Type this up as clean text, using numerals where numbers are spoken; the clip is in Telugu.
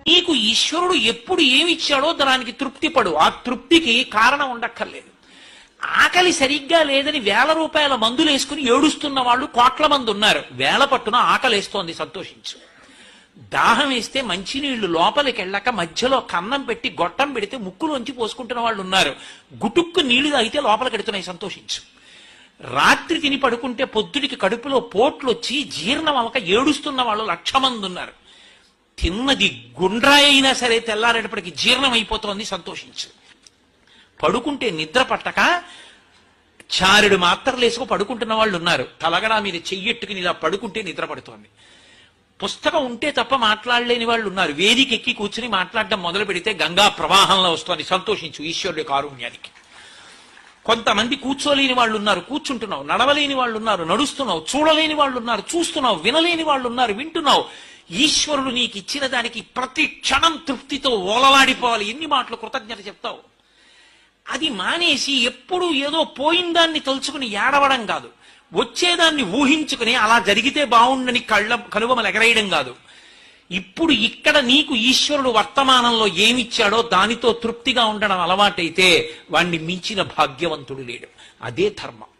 నీకు ఈశ్వరుడు ఎప్పుడు ఏమిచ్చాడో దానికి తృప్తి పడు. ఆ తృప్తికి కారణం ఉండక్కర్లేదు. ఆకలి సరిగ్గా లేదని 1000 రూపాయల మందులు వేసుకుని ఏడుస్తున్న వాళ్ళు కోట్ల మంది ఉన్నారు. వేల పట్టున ఆకలేస్తోంది, సంతోషించు. దాహం వేస్తే మంచినీళ్లు లోపలికి వెళ్ళక మధ్యలో కన్నం పెట్టి గొట్టం పెడితే ముక్కులోంచి పోసుకుంటున్న వాళ్ళు ఉన్నారు. గుటుక్కు నీళ్లు తాగితే లోపలికి ఎడుతున్నాయి, సంతోషించు. రాత్రి తిని పడుకుంటే పొద్దుడికి కడుపులో పోట్లు వచ్చి జీర్ణం అవ్వక ఏడుస్తున్న వాళ్ళు 1,00,000 మంది ఉన్నారు. తిన్నది గుండ్రాయి అయినా సరే తెల్లారేటప్పటికి జీర్ణం అయిపోతోంది, సంతోషించు. పడుకుంటే నిద్ర పట్టక చారుడు మాత్రలు వేసుకు పడుకుంటున్న వాళ్ళు ఉన్నారు. తలగడా మీద చెయ్యెట్టుకుని ఇలా పడుకుంటే నిద్ర పడుతోంది. పుస్తకం ఉంటే తప్ప మాట్లాడలేని వాళ్ళు ఉన్నారు. వేదిక ఎక్కి కూర్చుని మాట్లాడడం మొదలు పెడితే గంగా ప్రవాహంలో వస్తోంది, సంతోషించు ఈశ్వరుడి కారుణ్యానికి. కొంతమంది కూర్చోలేని వాళ్ళు ఉన్నారు, కూర్చుంటున్నావు. నడవలేని వాళ్ళు ఉన్నారు, నడుస్తున్నావు. చూడలేని వాళ్ళు ఉన్నారు, చూస్తున్నావు. వినలేని వాళ్ళు ఉన్నారు, వింటున్నావు. ఈశ్వరుడు నీకు ఇచ్చిన దానికి ప్రతి క్షణం తృప్తితో ఓలలాడిపోవాలి. ఎన్ని మాటలు కృతజ్ఞత చెప్తావు. అది మానేసి ఎప్పుడు ఏదో పోయిందాన్ని తలుచుకుని ఏడవడం కాదు, వచ్చేదాన్ని ఊహించుకుని అలా జరిగితే బాగుండని కనుబొమలు ఎగరేయడం కాదు. ఇప్పుడు ఇక్కడ నీకు ఈశ్వరుడు వర్తమానంలో ఏమిచ్చాడో దానితో తృప్తిగా ఉండడం అలవాటైతే వాణ్ణి మించిన భాగ్యవంతుడు లేడు. అదే ధర్మం.